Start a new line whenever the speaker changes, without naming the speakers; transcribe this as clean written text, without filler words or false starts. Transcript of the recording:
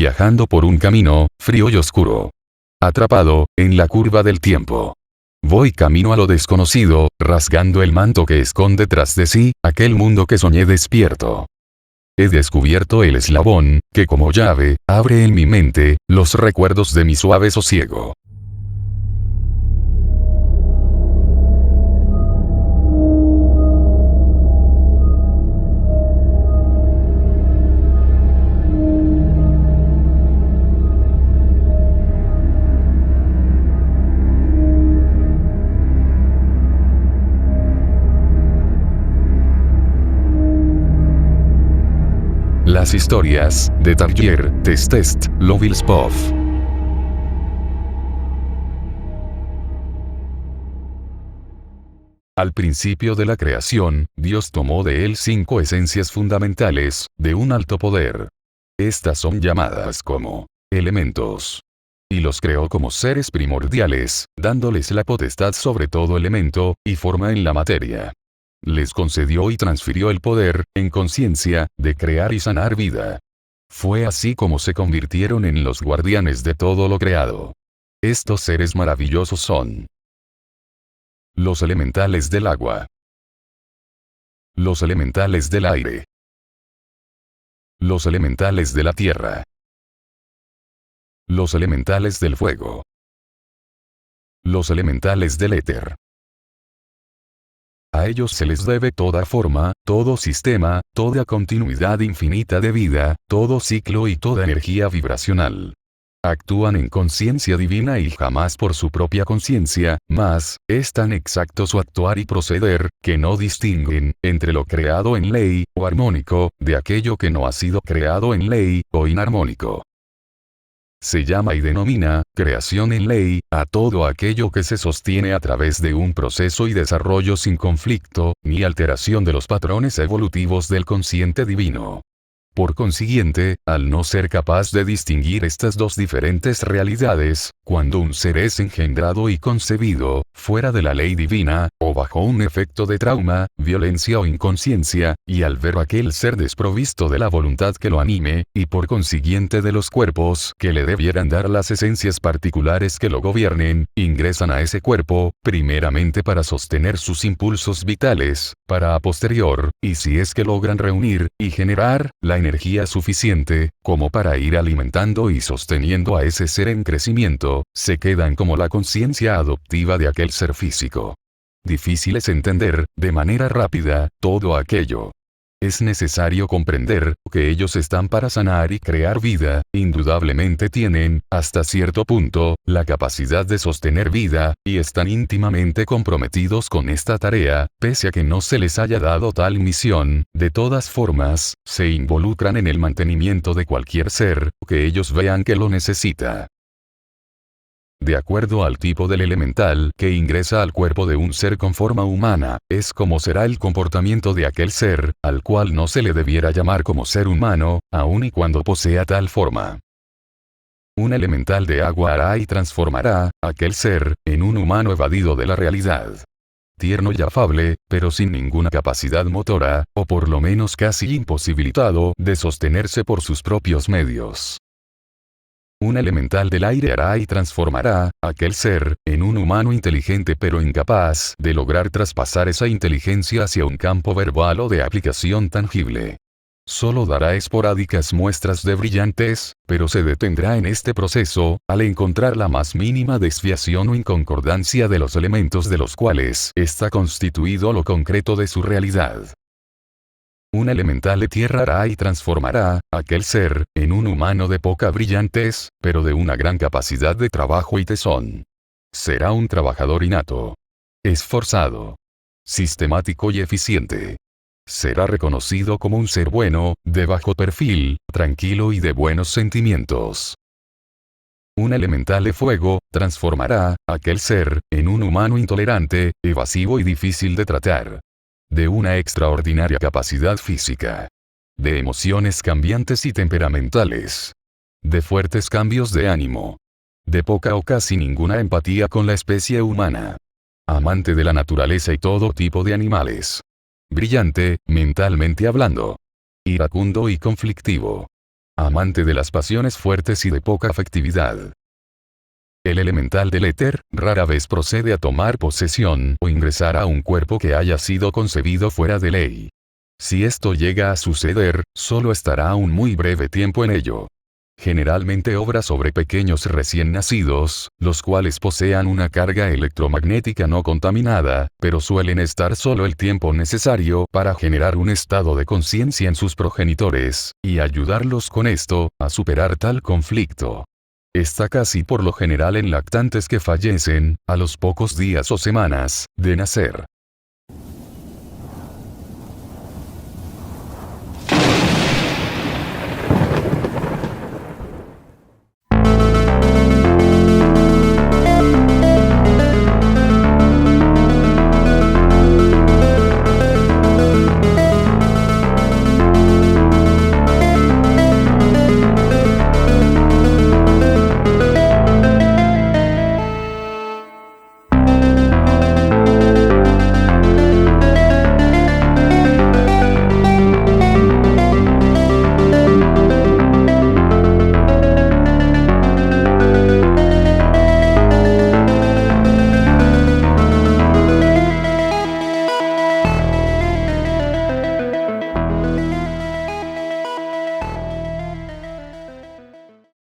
viajando por un camino, frío y oscuro. Atrapado, en la curva del tiempo. Voy camino a lo desconocido, rasgando el manto que esconde tras de sí, aquel mundo que soñé despierto. He descubierto el eslabón, que como llave, abre en mi mente, los recuerdos de mi suave sosiego. Las historias, de Targier Test Lovilspov. Al principio de la creación, Dios tomó de él 5 esencias fundamentales, de un alto poder. Estas son llamadas como elementos. Y los creó como seres primordiales, dándoles la potestad sobre todo elemento, y forma en la materia. Les concedió y transfirió el poder, en conciencia, de crear y sanar vida. Fue así como se convirtieron en los guardianes de todo lo creado. Estos seres maravillosos son los elementales del agua, los elementales del aire, los elementales de la tierra, los elementales del fuego, los elementales del éter. A ellos se les debe toda forma, todo sistema, toda continuidad infinita de vida, todo ciclo y toda energía vibracional. Actúan en conciencia divina y jamás por su propia conciencia, mas, es tan exacto su actuar y proceder, que no distinguen, entre lo creado en ley, o armónico, de aquello que no ha sido creado en ley, o inarmónico. Se llama y denomina, creación en ley, a todo aquello que se sostiene a través de un proceso y desarrollo sin conflicto, ni alteración de los patrones evolutivos del consciente divino. Por consiguiente, al no ser capaz de distinguir estas dos diferentes realidades, cuando un ser es engendrado y concebido, fuera de la ley divina, o bajo un efecto de trauma, violencia o inconsciencia, y al ver aquel ser desprovisto de la voluntad que lo anime, y por consiguiente de los cuerpos que le debieran dar las esencias particulares que lo gobiernen, ingresan a ese cuerpo, primeramente para sostener sus impulsos vitales, para a posterior, y si es que logran reunir, y generar, la energía suficiente, como para ir alimentando y sosteniendo a ese ser en crecimiento, se quedan como la conciencia adoptiva de aquel ser físico. Difícil es entender, de manera rápida, todo aquello. Es necesario comprender que ellos están para sanar y crear vida, indudablemente tienen, hasta cierto punto, la capacidad de sostener vida, y están íntimamente comprometidos con esta tarea, pese a que no se les haya dado tal misión, de todas formas, se involucran en el mantenimiento de cualquier ser, que ellos vean que lo necesita. De acuerdo al tipo del elemental que ingresa al cuerpo de un ser con forma humana, es como será el comportamiento de aquel ser, al cual no se le debiera llamar como ser humano, aun y cuando posea tal forma. Un elemental de agua hará y transformará, aquel ser, en un humano evadido de la realidad. Tierno y afable, pero sin ninguna capacidad motora, o por lo menos casi imposibilitado de sostenerse por sus propios medios. Un elemental del aire hará y transformará, aquel ser, en un humano inteligente pero incapaz de lograr traspasar esa inteligencia hacia un campo verbal o de aplicación tangible. Solo dará esporádicas muestras de brillantes, pero se detendrá en este proceso, al encontrar la más mínima desviación o inconcordancia de los elementos de los cuales está constituido lo concreto de su realidad. Un elemental de tierra hará y transformará, aquel ser, en un humano de poca brillantez, pero de una gran capacidad de trabajo y tesón. Será un trabajador innato, esforzado, sistemático y eficiente. Será reconocido como un ser bueno, de bajo perfil, tranquilo y de buenos sentimientos. Un elemental de fuego, transformará, aquel ser, en un humano intolerante, evasivo y difícil de tratar. De una extraordinaria capacidad física. De emociones cambiantes y temperamentales. De fuertes cambios de ánimo. De poca o casi ninguna empatía con la especie humana. Amante de la naturaleza y todo tipo de animales. Brillante, mentalmente hablando. Iracundo y conflictivo. amante de las pasiones fuertes y de poca afectividad. El elemental del éter, rara vez procede a tomar posesión o ingresar a un cuerpo que haya sido concebido fuera de ley. Si esto llega a suceder, solo estará un muy breve tiempo en ello. Generalmente obra sobre pequeños recién nacidos, los cuales posean una carga electromagnética no contaminada, pero suelen estar solo el tiempo necesario para generar un estado de conciencia en sus progenitores, y ayudarlos con esto, a superar tal conflicto. Está casi por lo general en lactantes que fallecen, a los pocos días o semanas, de nacer.